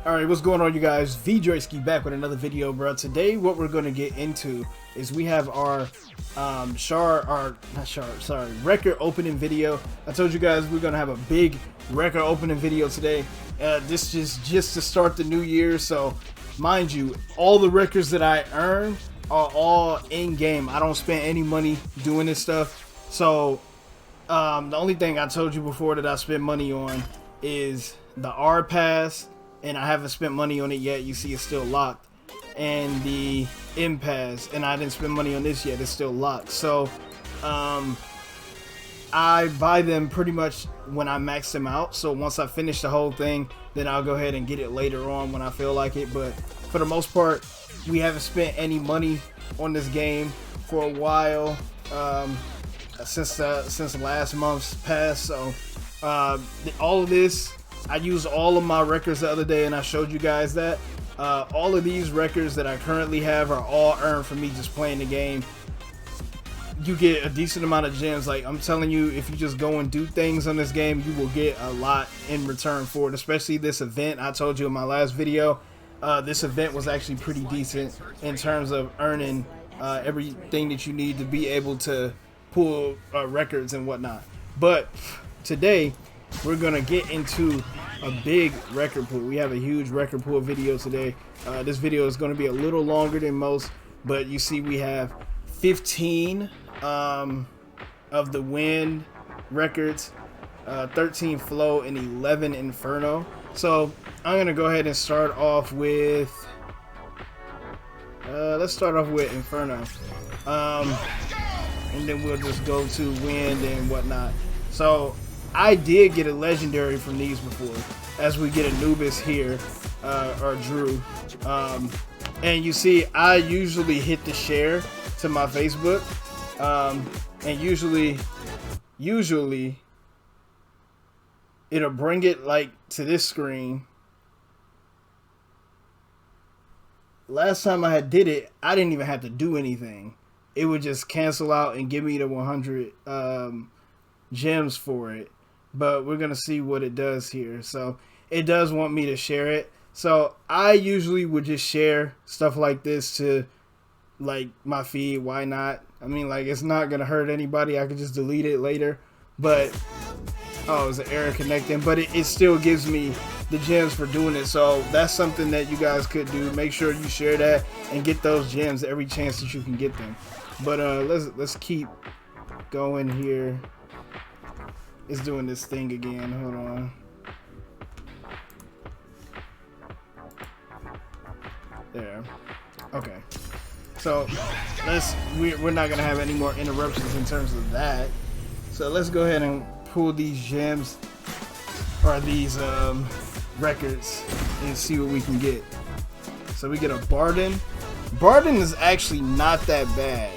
Alright, what's going on, you guys? vDreski back with another video, bro. Today, what we're going to get into is we have our record opening video. I told you guys we're going to have a big record opening video today. This is just to start the new year, so mind you, all the records that I earn are all in-game. I don't spend any money doing this stuff. So, the only thing I told you before that I spend money on is the R Pass. And I haven't spent money on it yet. You see it's still locked. And the M Pass, and I didn't spend money on this yet. It's still locked. So I buy them pretty much when I max them out. So once I finish the whole thing, then I'll go ahead and get it later on when I feel like it. But for the most part, we haven't spent any money on this game for a while, since last month's pass. So all of this, I used all of my records the other day, and I showed you guys that. All of these records that I currently have are all earned from me just playing the game. You get a decent amount of gems. Like, I'm telling you, if you just go and do things on this game, you will get a lot in return for it. Especially this event I told you in my last video. This event was actually pretty decent in terms of earning everything that you need to be able to pull records and whatnot. But today, we're gonna get into a big record pool. We have a huge record pool video today. This video is gonna be a little longer than most, but you see we have 15 of the wind records, 13 flow, and 11 inferno. So I'm gonna go ahead and start off with let's start off with inferno, and then we'll just go to wind and whatnot. So I did get a legendary from these before, as we get Anubis here, or Drew. And you see, I usually hit the share to my Facebook, and usually it'll bring it like to this screen. Last time I did it, I didn't even have to do anything. It would just cancel out and give me the 100 gems for it. But we're gonna see what it does here. So it does want me to share it. So I usually would just share stuff like this to like my feed. Why not? I mean, like, it's not gonna hurt anybody. I could just delete it later. But oh, it's an error connecting. But it still gives me the gems for doing it. So that's something that you guys could do. Make sure you share that and get those gems every chance that you can get them. But let's keep going here. It's doing this thing again. Hold on. There. Okay. So we're not gonna have any more interruptions in terms of that. So let's go ahead and pull these gems or these records and see what we can get. So we get a Barden. Barden is actually not that bad.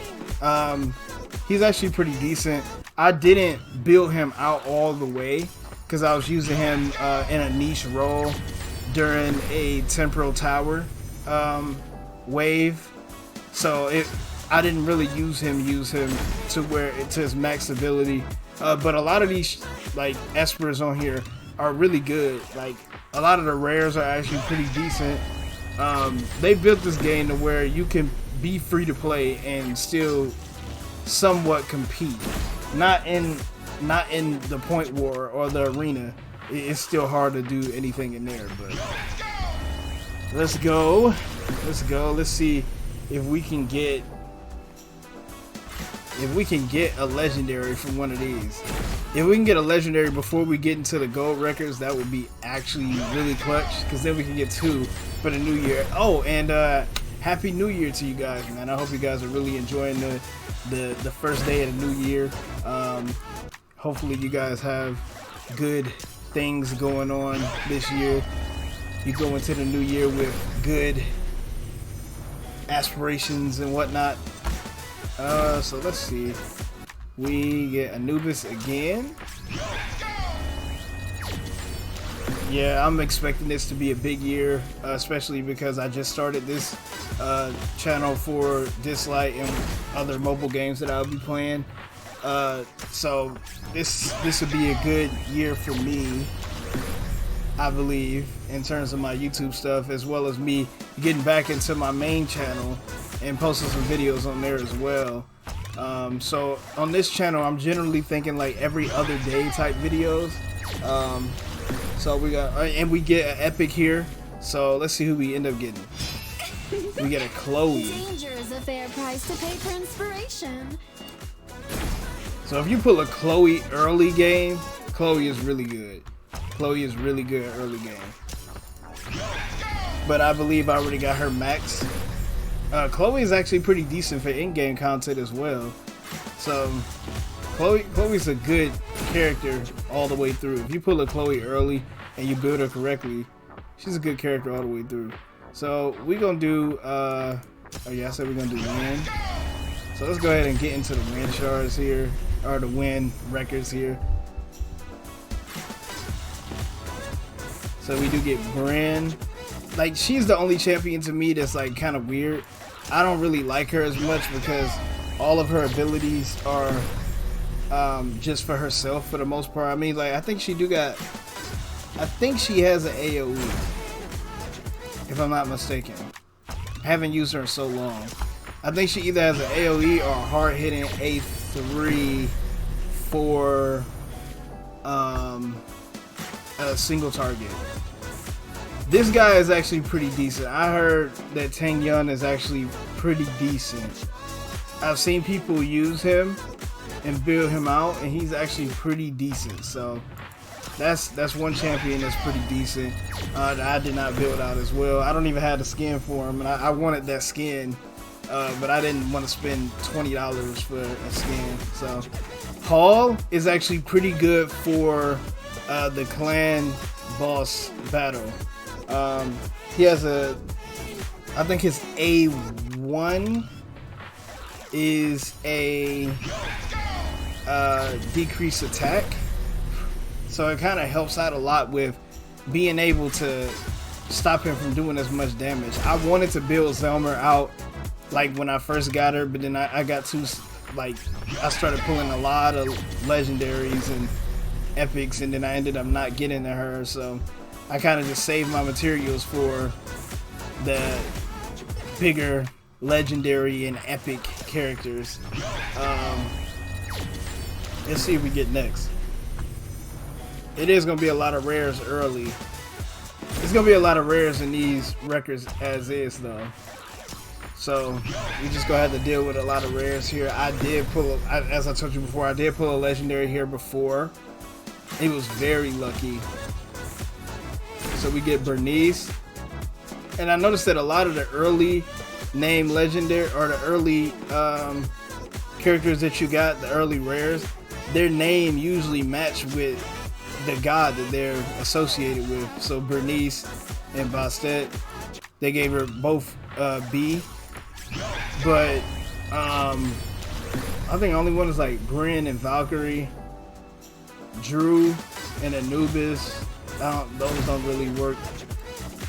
He's actually pretty decent. I didn't build him out all the way because I was using him in a niche role during a temporal tower wave, so I didn't really use him to his max ability. But a lot of these like ESPERS on here are really good. Like, a lot of the rares are actually pretty decent. They built this game to where you can be free to play and still somewhat compete. Not in the point war or the arena. It's still hard to do anything in there, but let's go. Let's see if we can get a legendary from one of these. If we can get a legendary before we get into the gold records, that would be actually really clutch, because then we can get 2 for the new year. Oh, and happy new year to you guys, man. I hope you guys are really enjoying the first day of the new year. Hopefully you guys have good things going on this year. You go into the new year with good aspirations and whatnot. So let's see. We get Anubis again. Yeah, I'm expecting this to be a big year, especially because I just started this channel for Dislyte and other mobile games that I'll be playing. So this would be a good year for me. I believe, in terms of my YouTube stuff, as well as me getting back into my main channel and posting some videos on there as well. So on this channel, I'm generally thinking like every other day type videos. So we got, and we get an epic here. So let's see who we end up getting. We get a Chloe. Danger is a fair price to pay for inspiration. So if you pull a Chloe early game, Chloe is really good. Chloe is really good early game. But I believe I already got her max. Chloe is actually pretty decent for in-game content as well. So Chloe's a good character all the way through. If you pull a Chloe early and you build her correctly, she's a good character all the way through. So we're gonna do oh yeah, I said we're gonna do win. So let's go ahead and get into the win shards here, or the win records here. So we do get Bren. Like, she's the only champion to me that's like kind of weird. I don't really like her as much because all of her abilities are just for herself for the most part. I mean, like, I think she has an AoE, if I'm not mistaken. I haven't used her in so long. I think she either has an AoE or a hard-hitting A3 for a single target. This guy is actually pretty decent. I heard that Tang Yun is actually pretty decent. I've seen people use him and build him out, and he's actually pretty decent. So that's one champion that's pretty decent that I did not build out as well. I don't even have the skin for him, and I wanted that skin, but I didn't want to spend $20 for a skin. So Hall is actually pretty good for the clan boss battle. He has I think his A1 is a decreased attack, so it kind of helps out a lot with being able to stop him from doing as much damage. I wanted to build Zelmer out like when I first got her, but then I got too, like, I started pulling a lot of legendaries and epics, and then I ended up not getting to her, so I kind of just saved my materials for the bigger legendary and epic characters. Let's see what we get next. It is going to be a lot of rares early. It's going to be a lot of rares in these records as is, though. So we just going to have to deal with a lot of rares here. I did pull, as I told you before, I did pull a legendary here before. It was very lucky. So we get Bernice. And I noticed that a lot of the early name legendary, or the early characters that you got, the early rares, their name usually match with the god that they're associated with. So Bernice and Bastet, they gave her both B, but I think the only one is like Bryn and Valkyrie. Drew and Anubis, those don't really work,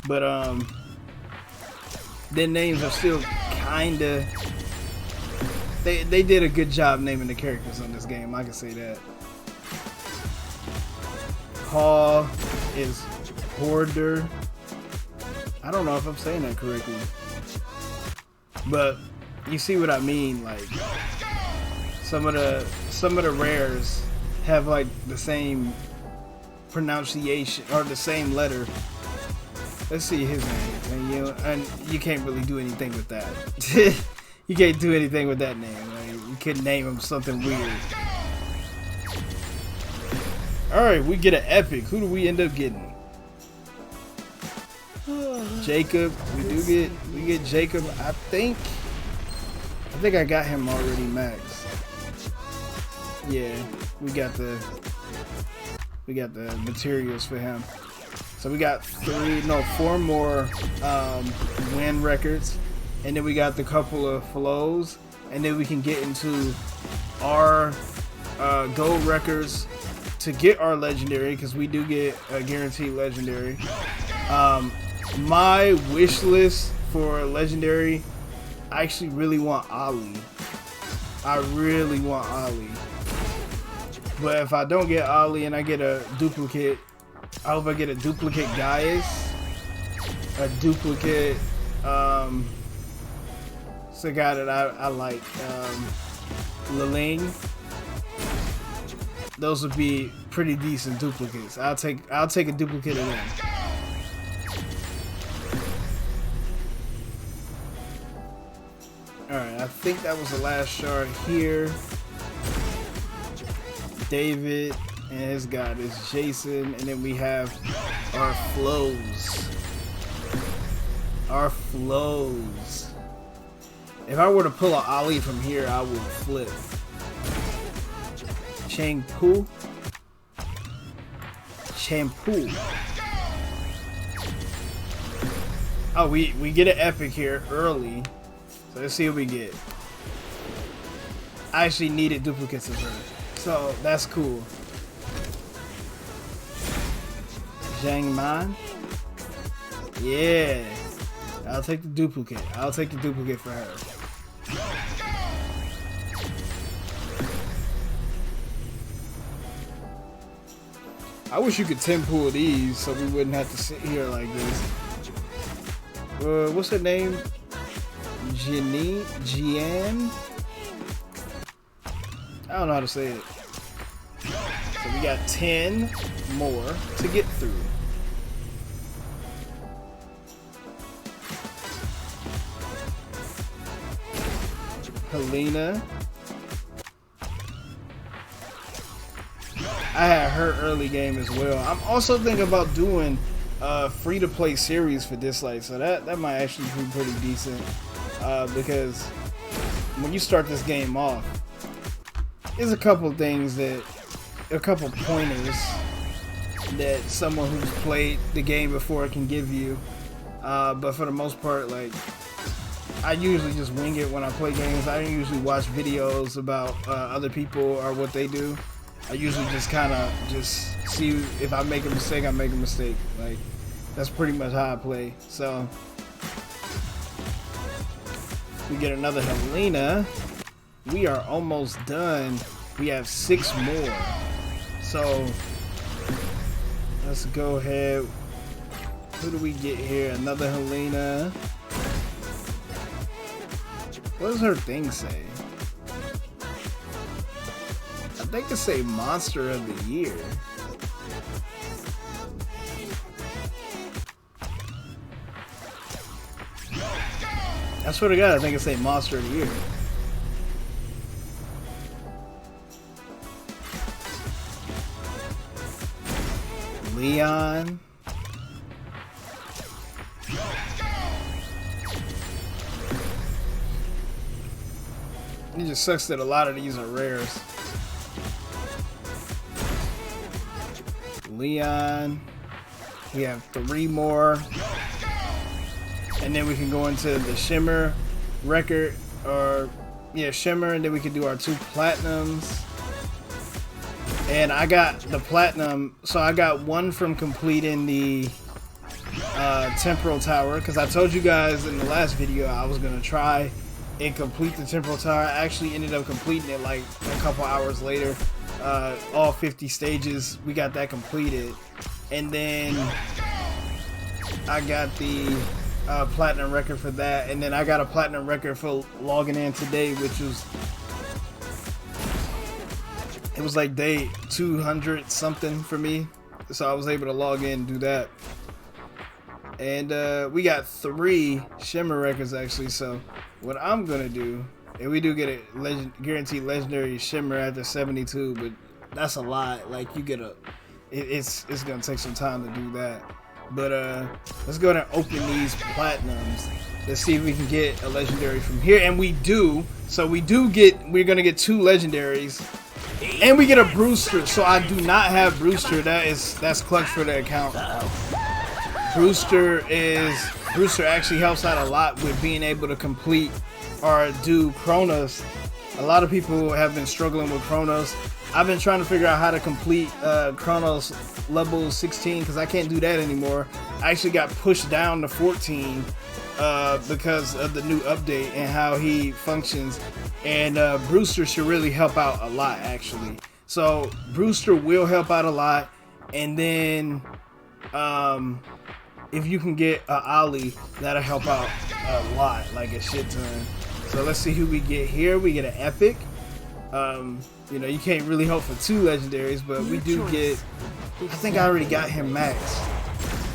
but their names are still kinda, they did a good job naming the characters on this game, I can say that. Hall is Hoarder. I don't know if I'm saying that correctly, but you see what I mean. Like, some of the rares have like the same pronunciation or the same letter. Let's see his name, and you can't really do anything with that. You can't do anything with that name. Like, you could name him something weird. All right, we get an epic. Who do we end up getting? Jacob. We get Jacob. I think I got him already maxed. Yeah, we got the materials for him. So we got 4 more win records, and then we got the couple of flows, and then we can get into our gold records to get our legendary, because we do get a guaranteed legendary. My wish list for legendary, I actually really want Ali. I really want Ali. But if I don't get Ali and I get a duplicate, I hope I get a duplicate Gaius, a duplicate, it's a guy that I like, Liling. Those would be pretty decent duplicates. I'll take a duplicate of them. Alright, I think that was the last shard here. David and his god is Jason, and then we have our flows. Our flows. If I were to pull an ollie from here, I would flip. Shampoo. Oh, we get an epic here early. So let's see what we get. I actually needed duplicates of her, so that's cool. Zhang Man. Yeah. I'll take the duplicate. I'll take the duplicate for her. I wish you could 10 pool these so we wouldn't have to sit here like this. What's her name? Jian? I don't know how to say it. So we got 10 more to get through. Helena. I had her early game as well. I'm also thinking about doing a free-to-play series for Dislyte, so that might actually be pretty decent. Because when you start this game off, there's a couple things that, a couple pointers that someone who's played the game before can give you. But for the most part, like, I usually just wing it when I play games. I don't usually watch videos about other people or what they do. I usually just kind of just see if I make a mistake, I make a mistake. Like, that's pretty much how I play. So we get another Helena. We are almost done. We have 6 more. So let's go ahead. Who do we get here? Another Helena. What does her thing say? I think it say Monster of the Year. I swear to God, I think it say Monster of the Year. Leon. It just sucks that a lot of these are rares. Leon. We have 3 more. And then we can go into the Shimmer record. Or, yeah, Shimmer. And then we can do our 2 Platinums. And I got the Platinum. So I got 1 from completing the Temporal Tower. Because I told you guys in the last video I was going to try and complete the Temporal Tower. I actually ended up completing it like a couple hours later. All 50 stages, we got that completed. And then I got the platinum record for that. And then I got a platinum record for logging in today, which was, it was like day 200 something for me. So I was able to log in and do that. And we got 3 Shimmer records actually. So what I'm gonna do, and we do get a guaranteed legendary Shimmer after 72, but that's a lot. Like, you get a, it's gonna take some time to do that. But let's go ahead and open these platinums. Let's see if we can get a legendary from here, and we do. So we do get, we're gonna get 2 legendaries, and we get a Brewster. So I do not have Brewster. That's clutch for the account. Brewster actually helps out a lot with being able to complete or do Chronos. A lot of people have been struggling with Chronos. I've been trying to figure out how to complete Chronos level 16 because I can't do that anymore. I actually got pushed down to 14 because of the new update and how he functions. And Brewster should really help out a lot, actually. So Brewster will help out a lot. And then if you can get a Ollie, that'll help out a lot, like a shit ton. So let's see who we get here. We get an epic. You know, you can't really hope for 2 legendaries, but we do get, I think I already got him maxed.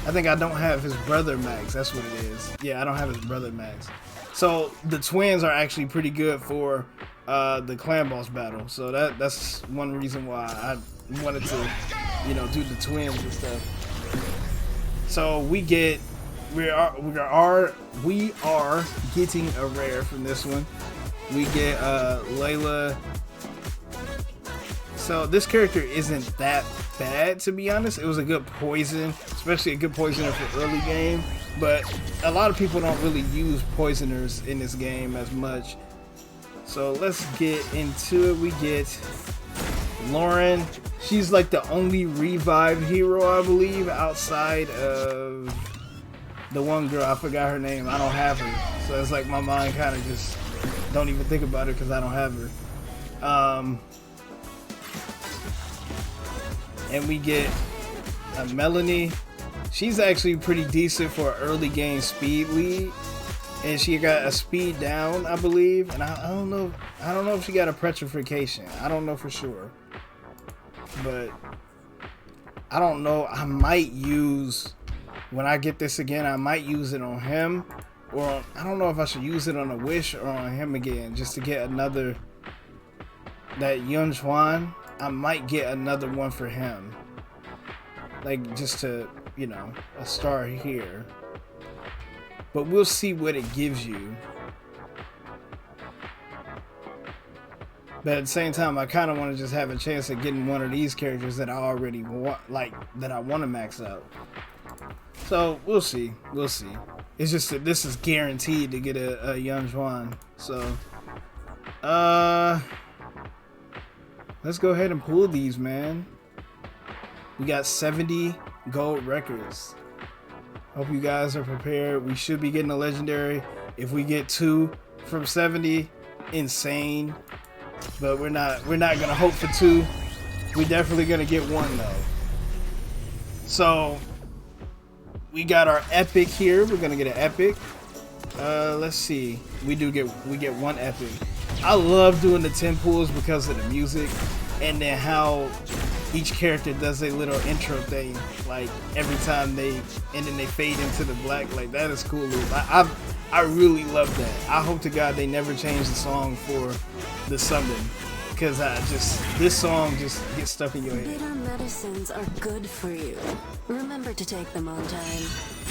I think I don't have his brother max. That's what it is. Yeah, I don't have his brother max. So the twins are actually pretty good for the clan boss battle. So that's one reason why I wanted to, you know, do the twins and stuff. So we are getting a rare from this one. We get Layla. So this character isn't that bad, to be honest. It was a good poison, especially a good poisoner for early game, but a lot of people don't really use poisoners in this game as much. So let's get into it. We get Lauren. She's like the only revive hero, I believe, outside of the one girl. I forgot her name. I don't have her, so it's like my mind kind of just don't even think about it because I don't have her. And we get a Melanie. She's actually pretty decent for an early game speed lead, and she got a speed down, I believe. And I don't know if she got a petrification. I don't know for sure, but I don't know. I might use, when I get this again, I might use it on him, or I don't know if I should use it on a Wish or on him again, just to get another, that Yun Chuan. I might get another one for him, like just to, you know, a star here, but we'll see what it gives you. But at the same time, I kind of want to just have a chance of getting one of these characters that I already want, like that I want to max out. So we'll see. It's just that this is guaranteed to get a Yun Chuan. So let's go ahead and pull these, man. We got 70 gold records. Hope you guys are prepared. We should be getting a legendary. If we get 2 from 70, insane. But we're not gonna hope for 2. We're definitely gonna get 1 though. So we got our epic here. We're gonna get an epic. Let's see. We get 1 epic. I love doing the 10 pulls because of the music, and then how each character does a little intro thing, like every time and then they fade into the black. Like, that is cool. I really love that. I hope to God they never change the song for the summon, because this song just gets stuck in your head. Bitter medicines are good for you. Remember to take them on time.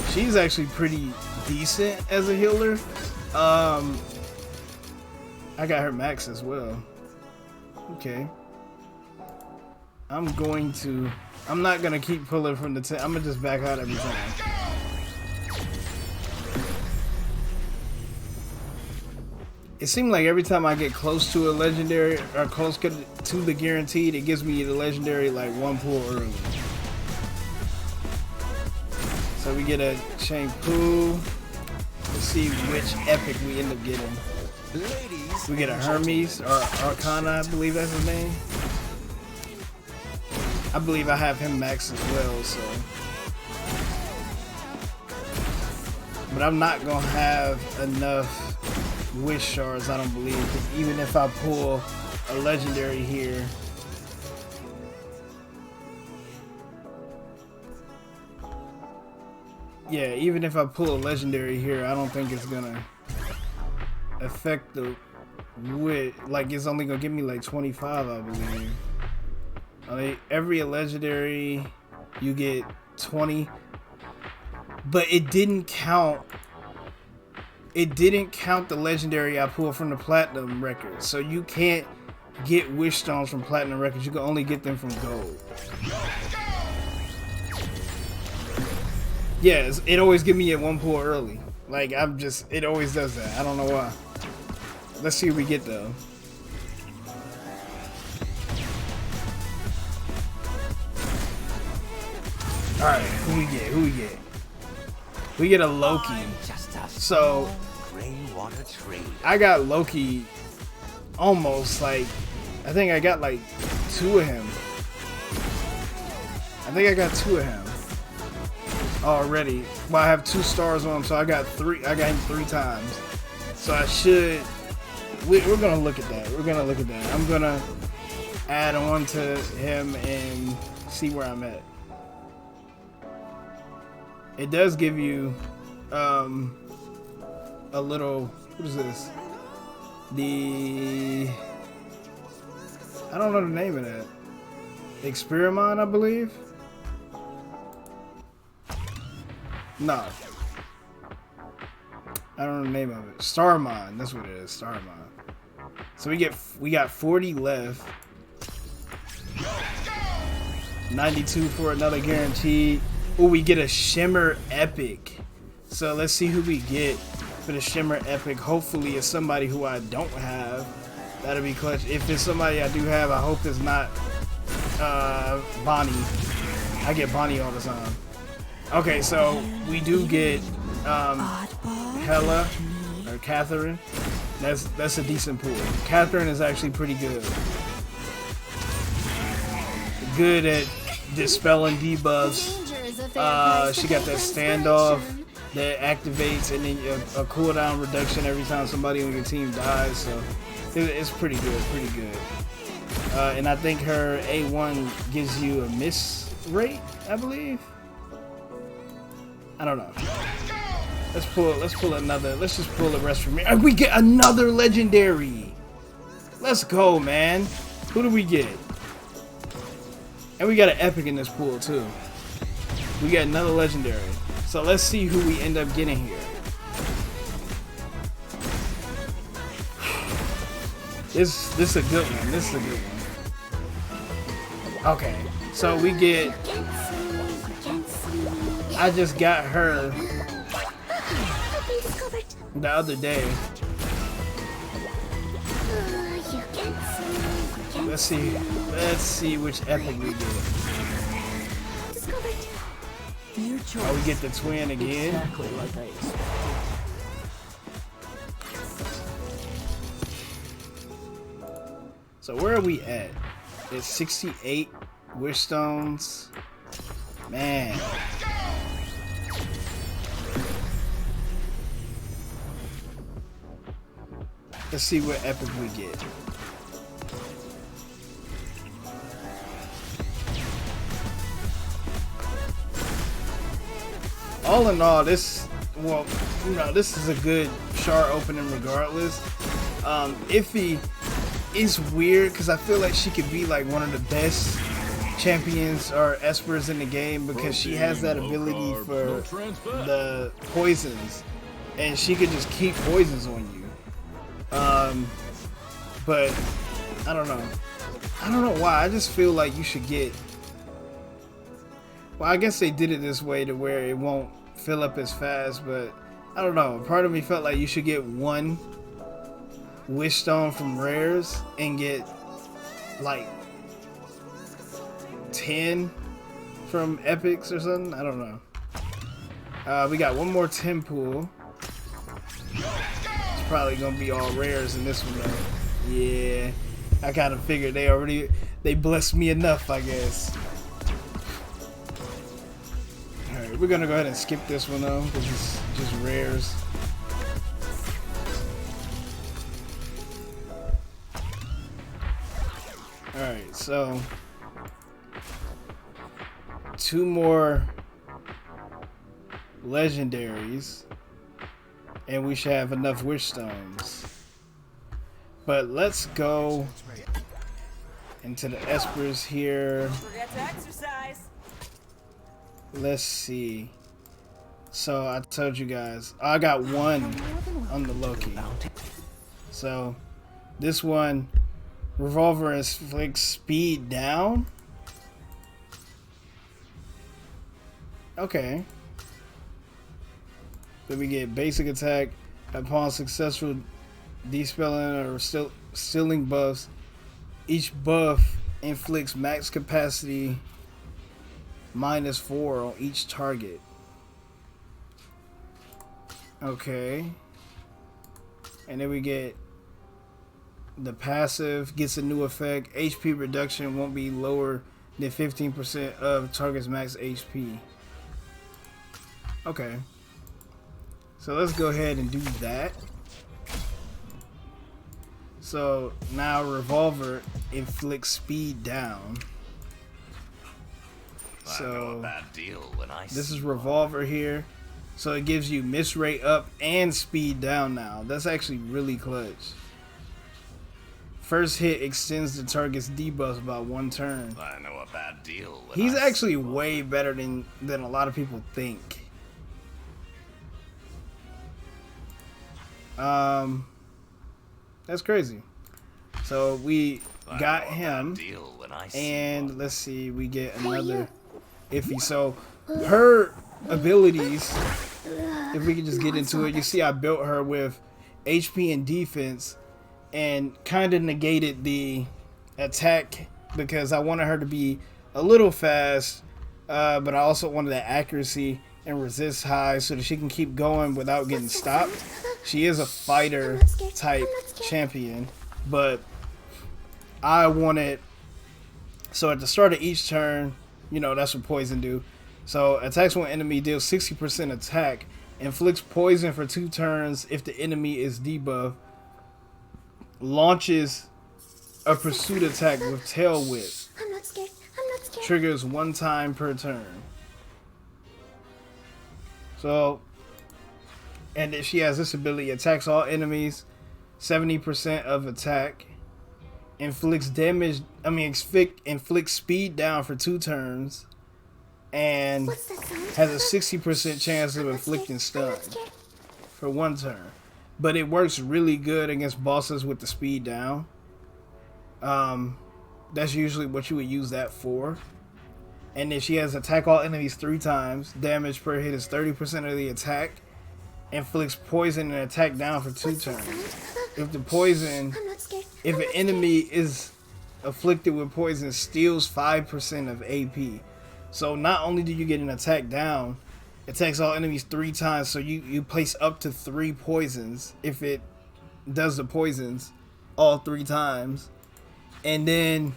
She's actually pretty decent as a healer. I got her max as well. Okay. I'm not gonna keep pulling from the 10. I'm gonna just back out every time. It seemed like every time I get close to a legendary, or close to the guaranteed, it gives me the legendary like 1 pull early. So we get a shampoo. Let's see which epic we end up getting. We get a Hermes, or Arcana, I believe that's his name. I believe I have him max as well, so. But I'm not gonna have enough wish shards, I don't believe, because even if I pull a legendary here, yeah, even if I pull a legendary here, I don't think it's gonna affect the wit. Like, it's only gonna give me like 25, I believe. I mean, every legendary you get 20, but it didn't count. It didn't count the legendary I pulled from the platinum records. So you can't get wish stones from platinum records. You can only get them from gold. Yeah, it always give me at 1 pull early. Like, it always does that. I don't know why. Let's see what we get though. Alright, who we get? We get a Loki. So, I got Loki almost like, I think I got like 2 of him. already. Well, I have 2 stars on him, so I got him 3 times. So I should. We're gonna look at that. I'm gonna add on to him and see where I'm at. It does give you a little. What is this? I don't know the name of that. Experiment, I believe. No. I don't know the name of it. Starmine, that's what it is. Starmine. So we got 40 left. 92 for another guaranteed. Oh, we get a Shimmer Epic. So let's see who we get for the Shimmer Epic. Hopefully it's somebody who I don't have. That'll be clutch. If it's somebody I do have, I hope it's not Bonnie. I get Bonnie all the time. Okay, so we do get Hella or Catherine. That's a decent pool. Catherine is actually pretty good. Good at dispelling debuffs. She got that standoff that activates and then a cooldown reduction every time somebody on your team dies. So it's pretty good. And I think her A1 gives you a miss rate, I believe. I don't know. Let's pull another. Let's just pull the rest from here. We get another legendary. Let's go, man. Who do we get? And we got an epic in this pool too. We got another legendary. So let's see who we end up getting here. This is a good one. Okay, so we get. I just got her the other day. Let's see which epic we get. Oh, we get the twin again. Exactly like I expected. So where are we at? It's 68 wish stones. Man. Let's see what epic we get. All in all, this is a good chart opening regardless. Iffy is weird because I feel like she could be like one of the best champions or espers in the game because she has that ability for the poisons and she could just keep poisons on you. But I don't know why. I just feel like you should get. Well, I guess they did it this way to where it won't fill up as fast, but I don't know. Part of me felt like you should get 1 wish stone from rares and get like 10 from epics or something. I don't know. We got one more 10 pool. It's probably gonna be all rares in this one though. Yeah, I kind of figured they blessed me enough, I guess. Alright, we're gonna go ahead and skip this one though, because it's just rares. Alright, so 2 more legendaries and we should have enough wish stones. But let's go into the espers here. Forget to exercise. Let's see. So I told you guys I got 1 on the Loki. So this one, revolver is like speed down. Okay. Then we get basic attack upon successful dispelling or stealing buffs. Each buff inflicts max capacity -4 on each target. Okay. And then we get the passive gets a new effect. HP reduction won't be lower than 15% of target's max HP. Okay. So let's go ahead and do that. So now Revolver inflicts speed down. So this is Revolver here. So it gives you miss rate up and speed down now. That's actually really clutch. First hit extends the target's debuff by 1 turn. I know a bad deal. He's actually way better than a lot of people think. That's crazy. So we got him, and let's see, we get another iffy. So her abilities, if we can just get into it, you see I built her with HP and defense and kind of negated the attack because I wanted her to be a little fast, but I also wanted that accuracy and resist high so that she can keep going without getting stopped. She is a fighter type champion, but I wanted, so at the start of each turn, you know, that's what poison do. So attacks one enemy, deals 60% attack, inflicts poison for 2 turns if the enemy is debuffed, launches a pursuit attack with tail whip, triggers 1 time per turn. So, and if she has this ability, attacks all enemies, 70% of attack, inflicts damage, inflicts speed down for 2 turns, and has a 60% chance of inflicting stun for 1 turn. But it works really good against bosses with the speed down. That's usually what you would use that for. And then she has attack all enemies 3 times. Damage per hit is 30% of the attack. Inflicts poison and attack down for 2 turns. If an enemy is afflicted with poison, steals 5% of AP. So not only do you get an attack down, attacks all enemies 3 times. So you place up to 3 poisons if it does the poisons all 3 times. And then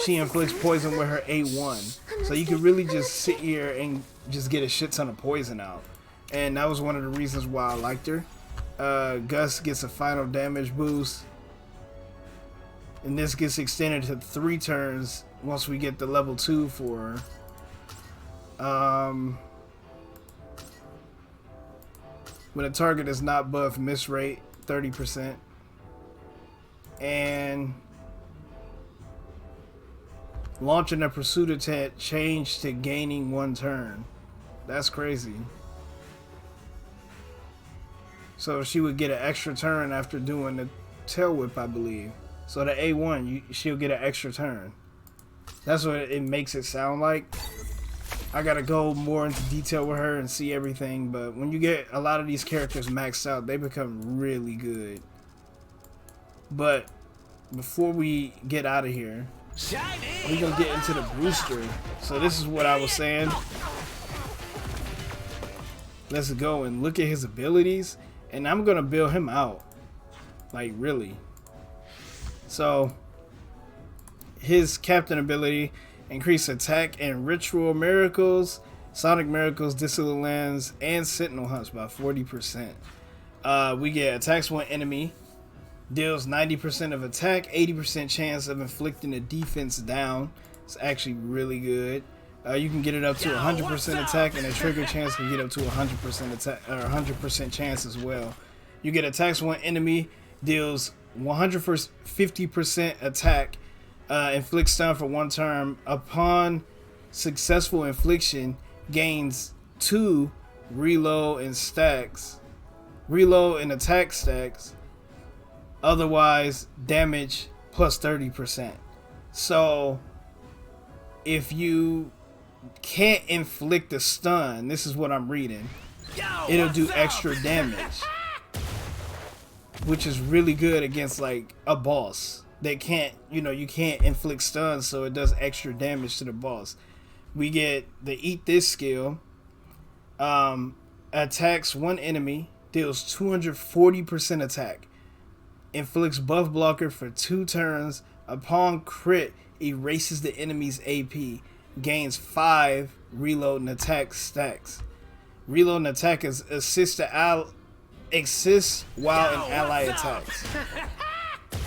she inflicts poison with her A1. So you can really just sit here and just get a shit ton of poison out. And that was one of the reasons why I liked her. Gus gets a final damage boost. And this gets extended to 3 turns once we get the level 2 for her. When a target is not buffed, miss rate 30%. And launching a pursuit attack changed to gaining 1 turn. That's crazy. So she would get an extra turn after doing the tail whip, I believe. So the A1, she'll get an extra turn. That's what it makes it sound like. I gotta go more into detail with her and see everything, but when you get a lot of these characters maxed out, they become really good. But before we get out of here, we're gonna get into the booster. So this is what I was saying. Let's go and look at his abilities, and I'm gonna build him out, like really. So his captain ability: increase attack and ritual miracles, sonic miracles, Dislyte lands, and sentinel hunts by 40%. We get attacks one enemy, deals 90% of attack, 80% chance of inflicting a defense down. It's actually really good. You can get it up to 100% attack, and a trigger chance can get up to 100% attack, or 100% chance as well. You get attacks one enemy, deals 150% attack, inflicts stun for 1 turn. Upon successful infliction, gains 2 reload and attack stacks. Otherwise, damage plus 30%. So if you can't inflict a stun, this is what I'm reading, it'll do extra damage, which is really good against like a boss that can't, you can't inflict stuns, so it does extra damage to the boss. We get the Eat This skill. Attacks one enemy, deals 240% attack, inflicts buff blocker for 2 turns. Upon crit, erases the enemy's AP, gains 5 reload and attack stacks. Reload and attack is assist while an ally attacks.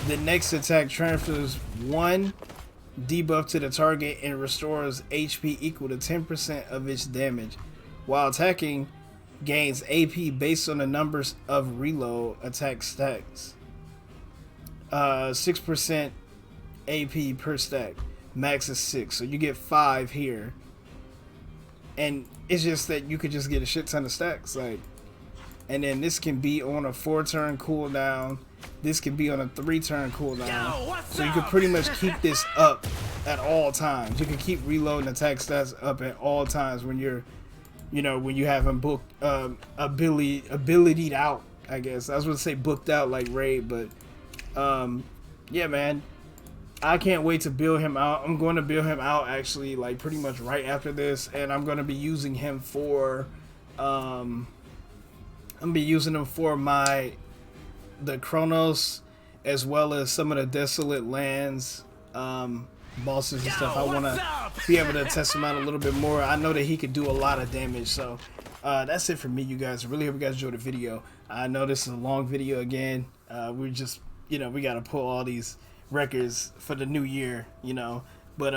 The next attack transfers 1 debuff to the target and restores HP equal to 10% of its damage. While attacking, gains AP based on the numbers of reload attack stacks. 6% AP per stack. Max is 6, so you get 5 here. And it's just that you could just get a shit ton of stacks, like. And then this can be on a 4-turn cooldown. This can be on a 3-turn cooldown. So you can pretty much keep this up at all times. You can keep reloading attack stats up at all times when you're, you know, when you have them booked, abilitied out. I guess I was gonna say booked out like Raid, but yeah, man. I can't wait to build him out. I'm going to build him out actually like pretty much right after this, and I'm going to be using him for I'm going to be using him for the Chronos, as well as some of the Desolate Lands bosses and stuff. I want to be able to test him out a little bit more. I know that he could do a lot of damage, so that's it for me, you guys. I really hope you guys enjoyed the video. I know this is a long video again. We're just, you know, we got to pull all these records for the new year, you know, but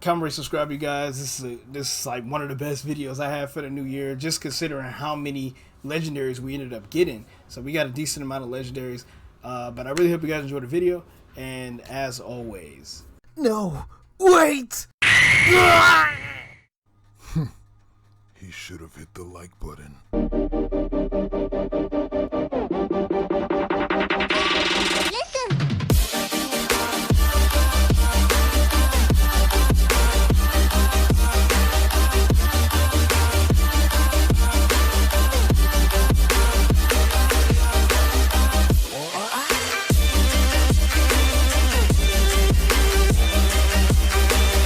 comment, rate, subscribe, you guys. This is like one of the best videos I have for the new year, just considering how many legendaries we ended up getting. So we got a decent amount of legendaries, but I really hope you guys enjoyed the video, and as always, no, wait. He should have hit the like button.